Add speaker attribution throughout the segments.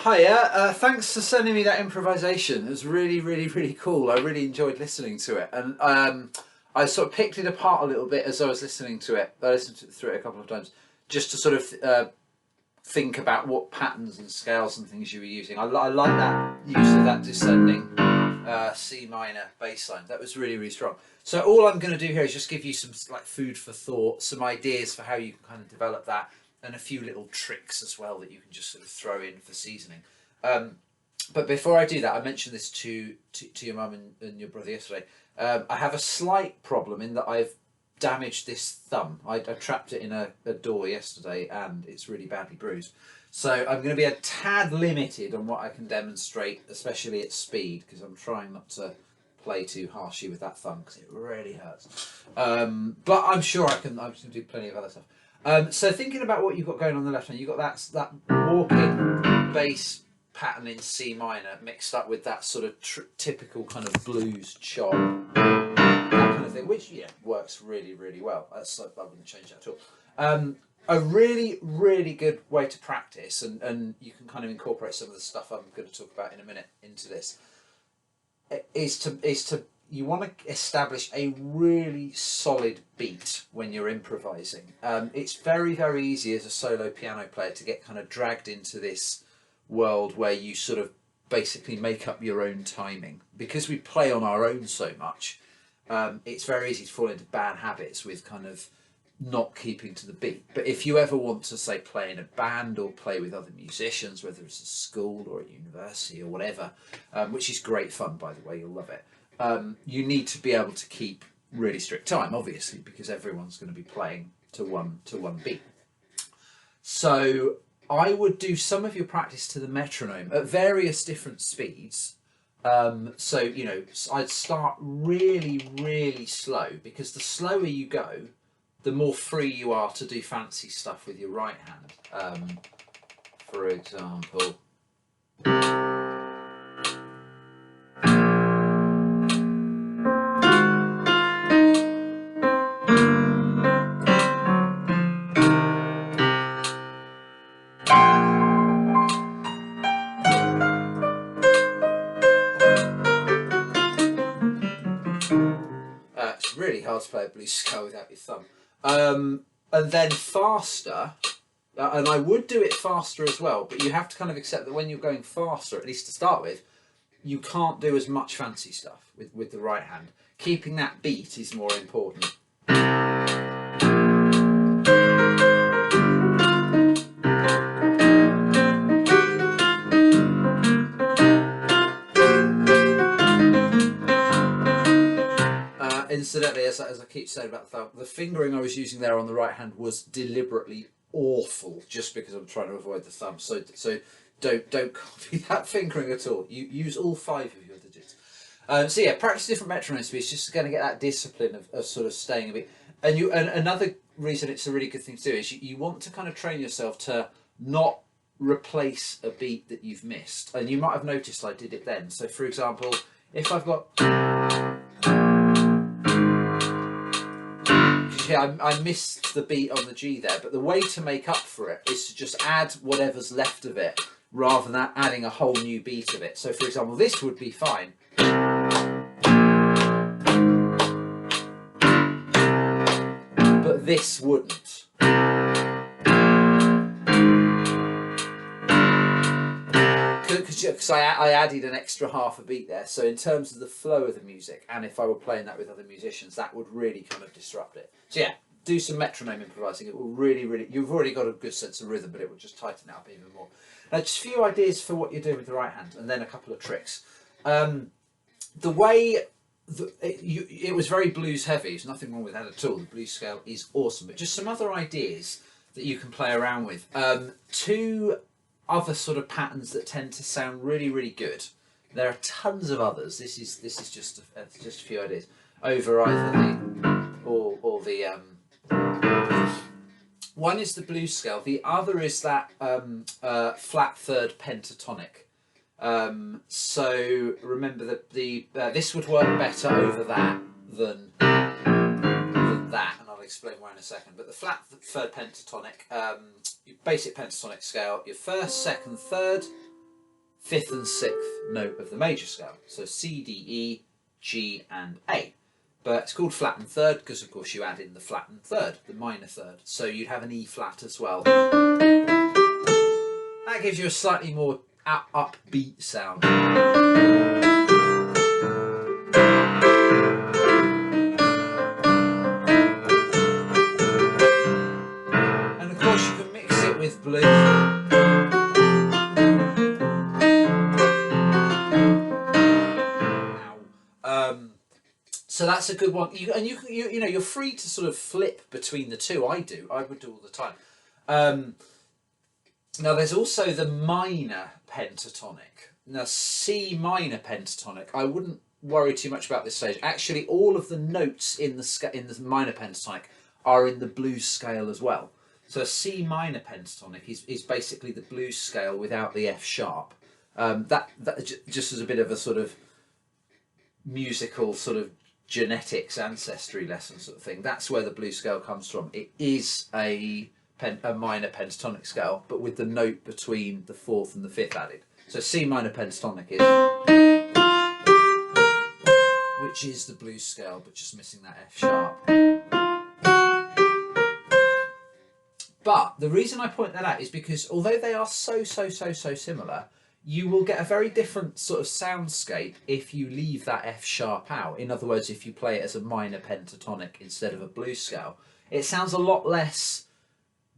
Speaker 1: Hiya, thanks for sending me that improvisation. It was really cool. I really enjoyed listening to it, and I sort of picked it apart a little bit as I was listening to it. I listened through it a couple of times just to sort of think about what patterns and scales and things you were using. I like that use of that descending C minor bass line. That was really strong. So all I'm going to do here is just give you some like food for thought, some ideas for how you can kind of develop that, and a few little tricks as well that you can just sort of throw in for seasoning. But before I do that, I mentioned this to your mum and your brother yesterday. I have a slight problem in that I've damaged this thumb. I trapped it in a door yesterday and it's really badly bruised. So I'm going to be a tad limited on what I can demonstrate, especially at speed, because I'm trying not to play too harshly with that thumb because it really hurts. But I'm sure I can do plenty of other stuff. So thinking about what you've got going on the left hand, you've got that walking bass pattern in C minor mixed up with that sort of typical kind of blues chop, that kind of thing, which works really well. I wouldn't change that at all. A really good way to practice, and you can kind of incorporate some of the stuff I'm going to talk about in a minute into this, is to you want to establish a really solid beat when you're improvising. It's very easy as a solo piano player to get kind of dragged into this world where you sort of basically make up your own timing. Because we play on our own so much, it's very easy to fall into bad habits with kind of not keeping to the beat. But if you ever want to, say, play in a band or play with other musicians, whether it's a school or a university or whatever, which is great fun, by the way, you'll love it, you need to be able to keep really strict time, obviously, because everyone's going to be playing to one beat. So I would do some of your practice to the metronome at various different speeds. So, I'd start really slow, because the slower you go, the more free you are to do fancy stuff with your right hand. For example, it's really hard to play a blues scale without your thumb. And then faster, and I would do it faster as well, but you have to kind of accept that when you're going faster, at least to start with, you can't do as much fancy stuff with the right hand. Keeping that beat is more important. Incidentally, as I keep saying about the thumb, the fingering I was using there on the right hand was deliberately awful, just because I'm trying to avoid the thumb. So don't copy that fingering at all. You use all 5 of your digits. So yeah, practice different metronome speeds, just going to get that discipline of sort of staying a bit. And another reason it's a really good thing to do is you want to kind of train yourself to not replace a beat that you've missed. And you might have noticed I did it then. So for example, if I've got, I missed the beat on the G there, but the way to make up for it is to just add whatever's left of it rather than adding a whole new beat of it. So for example, this would be fine. But this wouldn't. Because I added an extra half a beat there. So in terms of the flow of the music, and if I were playing that with other musicians, that would really kind of disrupt it. So yeah, do some metronome improvising. It will really, you've already got a good sense of rhythm, but it will just tighten it up even more. Now, just a few ideas for what you're doing with the right hand, and then a couple of tricks. The way it was very blues heavy. There's nothing wrong with that at all. The blues scale is awesome, but just some other ideas that you can play around with. 2 other sort of patterns that tend to sound really good. There are tons of others. This is just a few ideas over either the or the one is the blues scale. The other is that flat third pentatonic. So remember that this would work better over that than that, and I'll explain why in a second. But the flat third pentatonic, your basic pentatonic scale, your first, second, third, fifth and sixth note of the major scale. So C, D, E, G and A. But it's called flattened third because of course you add in the flattened third, the minor third. So you'd have an E flat as well. That gives you a slightly more upbeat sound. And of course you can mix it with blues. So that's a good one. You know, you're free to sort of flip between the two. I would do all the time. Now there's also the minor pentatonic. Now C minor pentatonic, I wouldn't worry too much about this stage. Actually, all of the notes in the minor pentatonic are in the blues scale as well. So a C minor pentatonic is basically the blues scale without the F sharp. That just as a bit of a sort of musical sort of genetics ancestry lesson sort of thing. That's where the blues scale comes from. It is a minor pentatonic scale, but with the note between the fourth and the fifth added. So C minor pentatonic is, which is the blues scale, but just missing that F sharp. But the reason I point that out is because although they are so similar, you will get a very different sort of soundscape if you leave that F sharp out. In other words, if you play it as a minor pentatonic instead of a blues scale, it sounds a lot less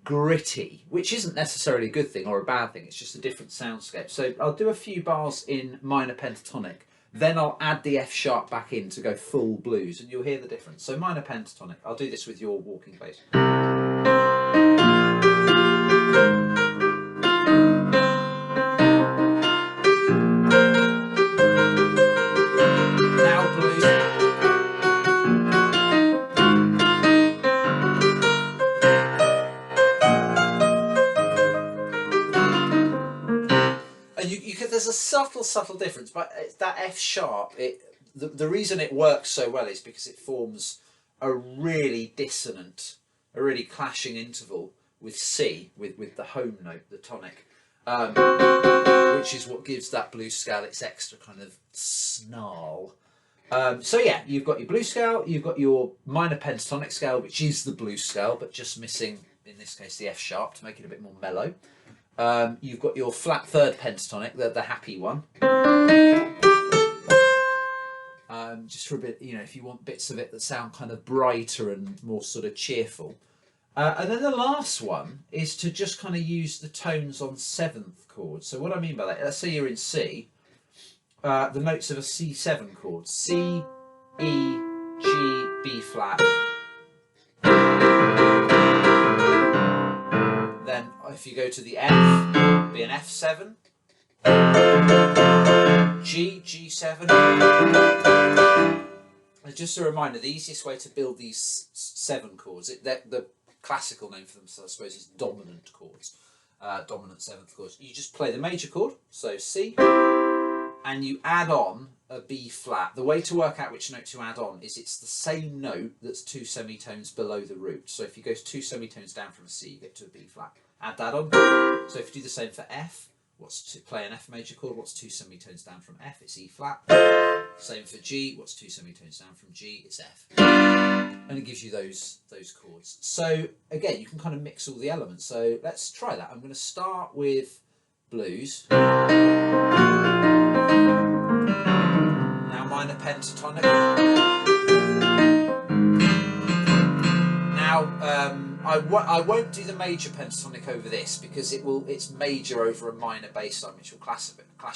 Speaker 1: gritty, which isn't necessarily a good thing or a bad thing. It's just a different soundscape. So I'll do a few bars in minor pentatonic, then I'll add the F sharp back in to go full blues, and you'll hear the difference. So minor pentatonic, I'll do this with your walking bass. There's a subtle difference, but that F sharp, the reason it works so well is because it forms a really dissonant, a really clashing interval with C, with the home note, the tonic, which is what gives that blues scale its extra kind of snarl. So yeah, you've got your blues scale, you've got your minor pentatonic scale, which is the blues scale, but just missing, in this case, the F sharp to make it a bit more mellow. You've got your flat third pentatonic, the happy one. Just for a bit, you know, if you want bits of it that sound kind of brighter and more sort of cheerful. And then the last one is to just kind of use the tones on seventh chords. So what I mean by that, let's say you're in C, the notes of a C7 chord, C, E, G, B flat. Then if you go to the F, be an F7, G, G7. And just a reminder, the easiest way to build these 7 chords, the classical name for them, so I suppose, is dominant chords, dominant 7th chords. You just play the major chord, so C, and you add on a B flat. The way to work out which note to add on is it's the same note that's 2 semitones below the root. So if you go 2 semitones down from a C, you get to a B flat. Add that on. So if you do the same for F, play an F major chord, what's 2 semitones down from F? It's E flat. Same for G, what's 2 semitones down from G? It's F. And it gives you those chords. So again, you can kind of mix all the elements. So let's try that. I'm going to start with blues. Now minor pentatonic. Now I won't do the major pentatonic over this because it's major over a minor bass line, which will clash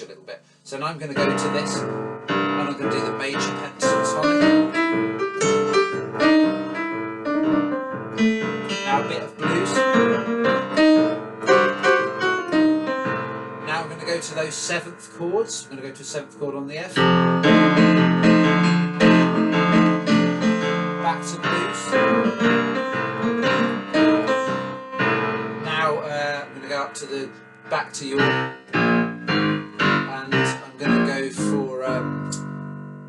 Speaker 1: a little bit. So now I'm going to go to this, and I'm going to do the major pentatonic. Now a bit of blues. Now I'm going to go to those 7th chords. I'm going to go to a 7th chord on the F. Back to blues. Back to your, and I'm going to go for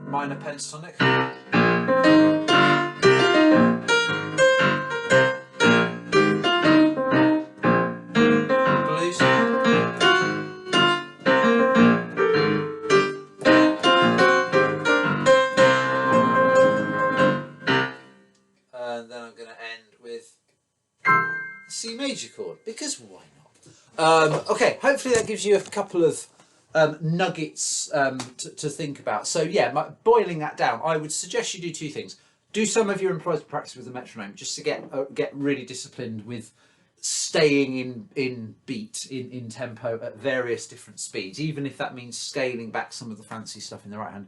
Speaker 1: minor pentatonic. Blues. Okay, hopefully that gives you a couple of nuggets to think about. So yeah, boiling that down, I would suggest you do two things. Do some of your improvised practice with the metronome, just to get really disciplined with staying in beat, in tempo at various different speeds, even if that means scaling back some of the fancy stuff in the right hand.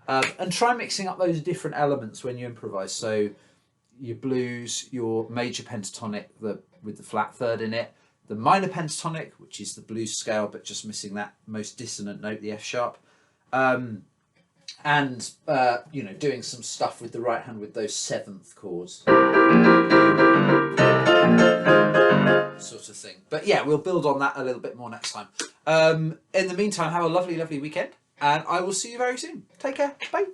Speaker 1: And try mixing up those different elements when you improvise. So your blues, your major pentatonic with the flat third in it, the minor pentatonic, which is the blues scale but just missing that most dissonant note, the F sharp, and doing some stuff with the right hand with those seventh chords, sort of thing. But yeah, we'll build on that a little bit more next time. In the meantime, have a lovely, lovely weekend, and I will see you very soon. Take care. Bye.